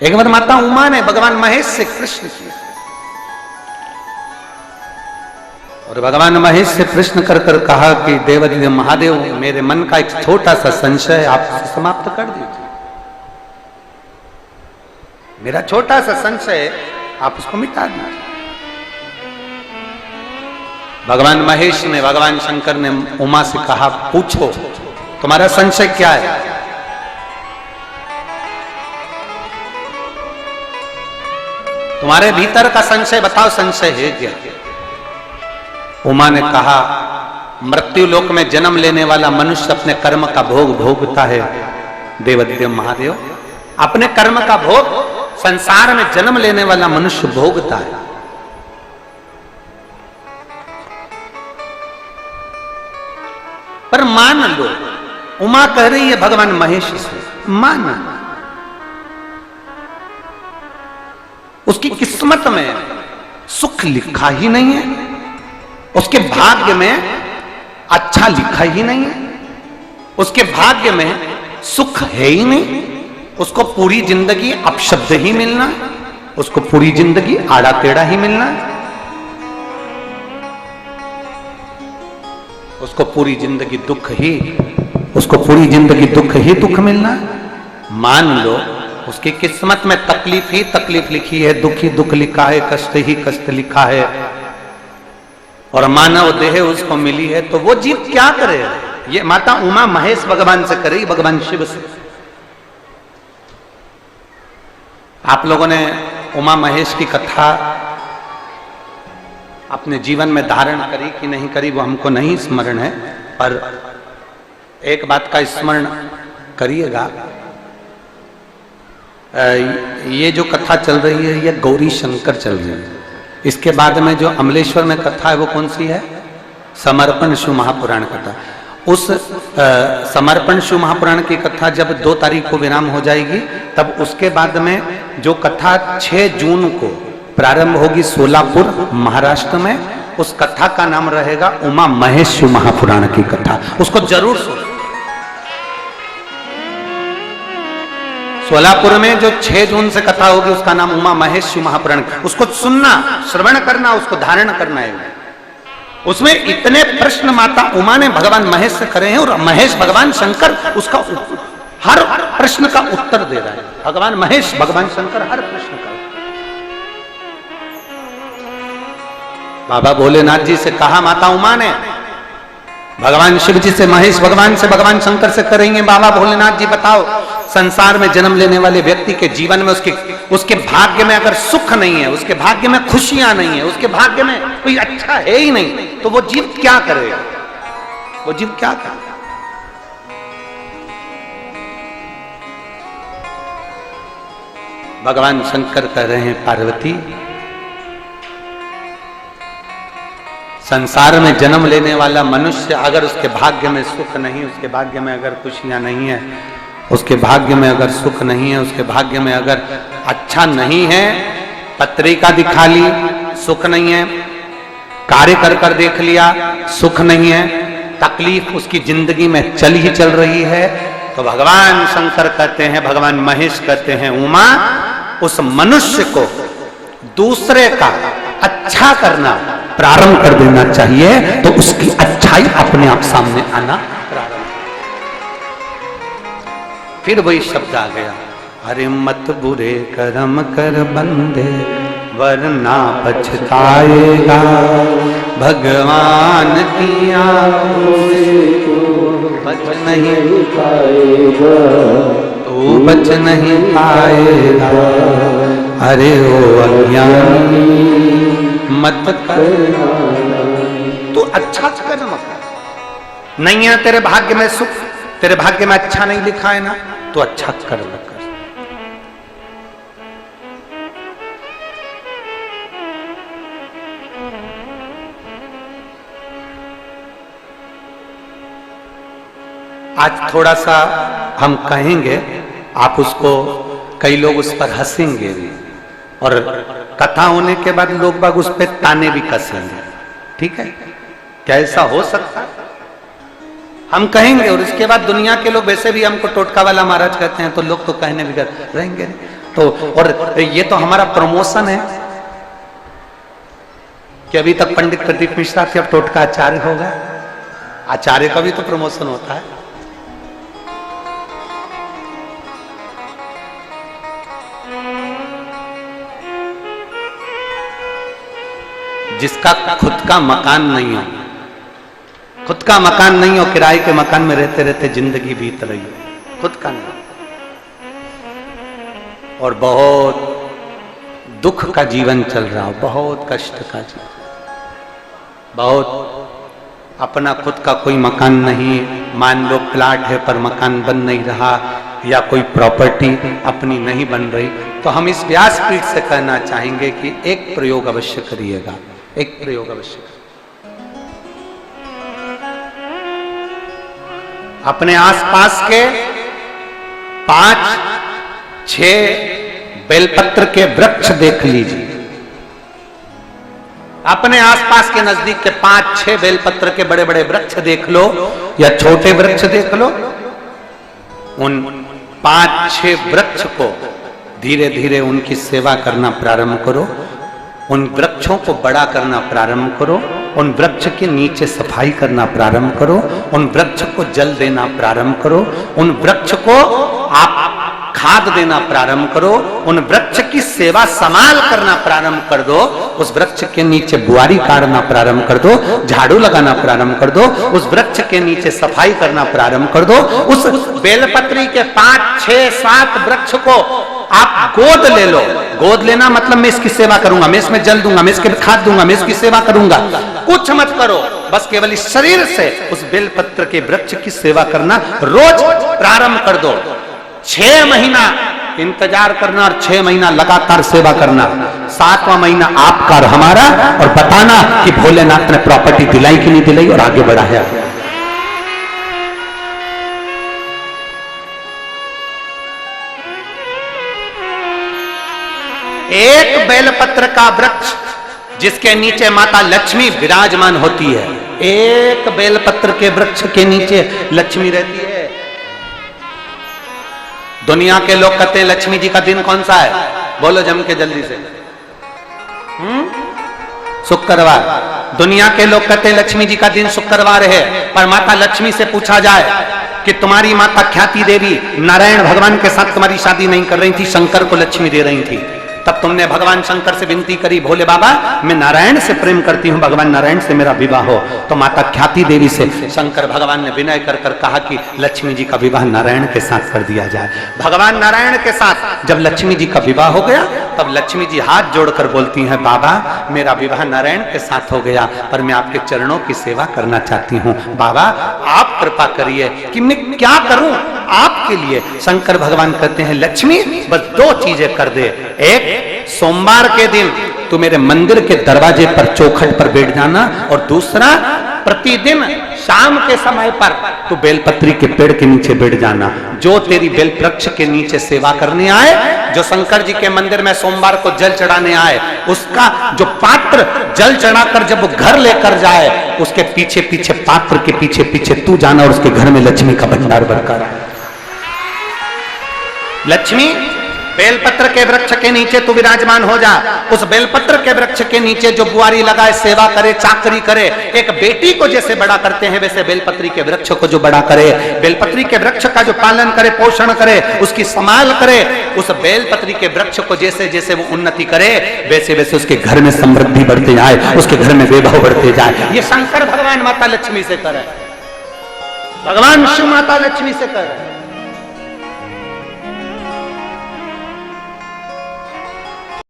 एक बार माता उमा ने भगवान महेश से प्रश्न किया और भगवान महेश से प्रश्न कर कर कहा कि देवादिदेव महादेव, मेरे मन का एक छोटा सा संशय आप समाप्त कर दीजिए। मेरा छोटा सा संशय आप उसको मिटा दीजिए। भगवान महेश ने, भगवान शंकर ने उमा से कहा, पूछो तुम्हारा संशय क्या है? तुम्हारे भीतर का संशय बताओ, संशय है क्या? उमा ने कहा, मृत्यु लोक में जन्म लेने वाला मनुष्य अपने कर्म का भोग भोगता है देवादिदेव महादेव। अपने कर्म का भोग संसार में जन्म लेने वाला मनुष्य भोगता है। पर मान लो, उमा कह रही है भगवान महेश से, मान उसकी किस्मत में सुख लिखा ही नहीं है, उसके भाग्य में अच्छा लिखा ही नहीं है, उसके भाग्य में सुख है ही नहीं। उसको पूरी जिंदगी अपशब्द ही मिलना है, उसको पूरी जिंदगी आड़ा टेढ़ा ही मिलना है, उसको पूरी जिंदगी दुख ही, उसको पूरी जिंदगी दुख ही दुख मिलना है। मान लो उसकी किस्मत में तकलीफ ही तकलीफ लिखी है, दुख ही दुख लिखा है, कष्ट ही कष्ट लिखा है, और मानव देह उसको मिली है, तो वो जीव क्या करे? ये माता उमा महेश भगवान से करे, भगवान शिव से। आप लोगों ने उमा महेश की कथा अपने जीवन में धारण करी कि नहीं करी वो हमको नहीं स्मरण है, पर एक बात का स्मरण करिएगा, ये जो कथा चल रही है ये गौरी शंकर चल रही है। इसके बाद में जो अमलेश्वर में कथा है वो कौन सी है? समर्पण शिव महापुराण कथा। उस समर्पण शिव महापुराण की कथा जब 2 तारीख को विराम हो जाएगी, तब उसके बाद में जो कथा 6 जून को प्रारंभ होगी सोलापुर महाराष्ट्र में, उस कथा का नाम रहेगा उमा महेश शिव महापुराण की कथा। उसको जरूर सुनो। सोलापुर में जो 6 जून से कथा होगी उसका नाम उमा महेश शिव महापुराण। उसको सुनना, श्रवण करना, उसको धारण करना है। उसमें इतने प्रश्न माता उमा ने भगवान महेश से करे हैं, और महेश भगवान शंकर उसका हर प्रश्न का उत्तर दे रहा है। भगवान महेश भगवान शंकर हर प्रश्न का। बाबा भोलेनाथ जी से कहा माता उमा ने, भगवान शिव जी से महेश भगवान से भगवान शंकर से करेंगे, बाबा भोलेनाथ जी बताओ, संसार में जन्म लेने वाले व्यक्ति के जीवन में उसके भाग्य में अगर सुख नहीं है, उसके भाग्य में खुशियां नहीं है, उसके भाग्य में कोई अच्छा है ही नहीं, तो वो जीव क्या करेगा? वो जीव क्या करेगा? भगवान शंकर कह रहे हैं, पार्वती, संसार में जन्म लेने वाला मनुष्य अगर उसके भाग्य में सुख नहीं, उसके भाग्य में अगर खुशियां नहीं है, उसके भाग्य में अगर सुख नहीं है, उसके भाग्य में अगर अच्छा नहीं है, पत्रिका दिखा ली सुख नहीं है, कार्य कर कर देख लिया सुख नहीं है, तकलीफ उसकी जिंदगी में चल ही चल रही है, तो भगवान शंकर कहते हैं, भगवान महेश कहते हैं, उमा, उस मनुष्य को दूसरे का अच्छा करना प्रारंभ कर देना चाहिए, तो उसकी अच्छाई अपने आप सामने आना प्रारंभ। फिर वही शब्द आ गया, अरे मत बुरे कर्म कर बंदे वरना पछताएगा, भगवान की आंखों से बच नहीं पाएगा, तू बच नहीं पाएगा, अरे ओ अज्ञानी मत करना, तू अच्छा कर्म कर। नहीं है तेरे भाग्य में सुख, तेरे भाग्य में अच्छा नहीं लिखा है ना, तो अच्छा कर्म कर। आज थोड़ा सा हम कहेंगे, आप उसको, कई लोग उस पर हंसेंगे भी, और कथा होने के बाद लोग बाग उस पर ताने भी कसेंगे, ठीक है? क्या ऐसा हो सकता है? हम कहेंगे और इसके बाद दुनिया के लोग वैसे भी हमको टोटका वाला महाराज कहते हैं, तो लोग तो कहने भी रहेंगे तो। और ये तो हमारा प्रमोशन है कि अभी तक पंडित प्रदीप मिश्रा थे, अब टोटका आचार्य होगा। आचार्य का भी तो प्रमोशन होता है। जिसका खुद का मकान नहीं हो, खुद का मकान नहीं हो, किराए के मकान में रहते रहते जिंदगी बीत रही है, खुद का नहीं, और बहुत दुख का जीवन चल रहा हो, बहुत कष्ट का जीवन, बहुत अपना खुद का कोई मकान नहीं, मान लो प्लाट है पर मकान बन नहीं रहा, या कोई प्रॉपर्टी अपनी नहीं बन रही, तो हम इस व्यासपीठ से कहना चाहेंगे कि एक प्रयोग अवश्य करिएगा, एक प्रयोग अवश्य। अपने आसपास के 5-6 बेलपत्र के वृक्ष देख लीजिए, अपने आसपास के नजदीक के 5-6 बेलपत्र के बड़े बड़े वृक्ष देख लो या छोटे वृक्ष देख लो, उन 5-6 वृक्ष को धीरे धीरे उनकी सेवा करना प्रारंभ करो, उन वृक्षों को बड़ा करना प्रारंभ करो, उन वृक्ष के नीचे सफाई करना प्रारंभ करो, उन वृक्ष को जल देना प्रारंभ करो, उन वृक्ष को आप खाद देना प्रारंभ करो, उन वृक्ष की सेवा संभाल करना प्रारंभ कर दो, उस वृक्ष के नीचे बुआरी काटना प्रारंभ कर दो, झाड़ू लगाना प्रारंभ कर दो, उस वृक्ष के नीचे सफाई करना प्रारंभ कर दो, उस बेलपत्री के 5-6-7 वृक्ष को आप गोद ले लो। गोद लेना मतलब मैं इसकी सेवा करूंगा, मैं इसमें जल दूंगा, मैं इसके खाद दूंगा, मैं इसकी सेवा करूंगा, कुछ मत करो, बस केवल इस शरीर से उस बेलपत्र के वृक्ष की सेवा करना रोज प्रारंभ कर दो। 6 महीना इंतजार करना और 6 महीना लगातार सेवा करना, 7वां महीना आपका और हमारा, और बताना कि भोलेनाथ ने प्रॉपर्टी दिलाई कि नहीं दिलाई और आगे बढ़ाया। एक बेलपत्र का वृक्ष जिसके नीचे माता लक्ष्मी विराजमान होती है, एक बेलपत्र के वृक्ष के नीचे लक्ष्मी रहती है। दुनिया के लोग कहते हैं लक्ष्मी जी का दिन कौन सा है, बोलो जम के जल्दी से। शुक्रवार। दुनिया के लोग कहते हैं लक्ष्मी जी का दिन शुक्रवार है, पर माता लक्ष्मी से पूछा जाए कि तुम्हारी माता ख्याति देवी नारायण भगवान के साथ तुम्हारी शादी नहीं कर रही थी, शंकर को लक्ष्मी दे रही थी, तब तुमने भगवान शंकर से विनती करी, भोले बाबा मैं नारायण से प्रेम करती हूँ, भगवान नारायण से मेरा विवाह हो। तो माता ख्याति देवी से शंकर भगवान ने विनय कर कर कहा कि लक्ष्मी जी का विवाह नारायण के साथ कर दिया जाए। भगवान नारायण के साथ जब लक्ष्मी जी का विवाह हो गया, तब लक्ष्मी जी हाथ जोड़कर बोलती हैं, बाबा मेरा विवाह नारायण के साथ हो गया, पर मैं आपके चरणों की सेवा करना चाहती हूँ, बाबा आप कृपा करिए कि मैं क्या करूं आपके लिए। शंकर भगवान कहते हैं लक्ष्मी बस 2 चीजें कर दे, एक सोमवार के दिन तू मेरे मंदिर के दरवाजे पर चौखट पर बैठ जाना, और दूसरा प्रतिदिन शाम के समय पर तू बेलपत्री के पेड़ के नीचे बैठ जाना। जो तेरी बेल वृक्ष के नीचे सेवा करने आए, जो शंकर जी के मंदिर में सोमवार को जल चढ़ाने आए, उसका जो पात्र जल चढ़ाकर जब वो घर लेकर जाए, उसके पीछे पीछे पात्र के पीछे पीछे तू जाना और उसके घर में लक्ष्मी का भंडार भरकर आए। लक्ष्मी बेलपत्र के वृक्ष के नीचे तू विराजमान हो जा, उस बेलपत्र के वृक्ष के नीचे जो बुआरी लगाए, सेवा करे, चाकरी करे, एक बेटी को जैसे बड़ा करते हैं वैसे बेलपत्री के वृक्ष को जो बड़ा करे, बेलपत्री के वृक्ष का जो पालन करे, पोषण करे, उसकी संभाल करे, उस बेलपत्री के वृक्ष को जैसे जैसे वो उन्नति करे, वैसे वैसे उसके घर में समृद्धि बढ़ते जाए, उसके घर में वैभव बढ़ते जाए। ये शंकर भगवान माता लक्ष्मी से करे, भगवान शिव माता लक्ष्मी से करे।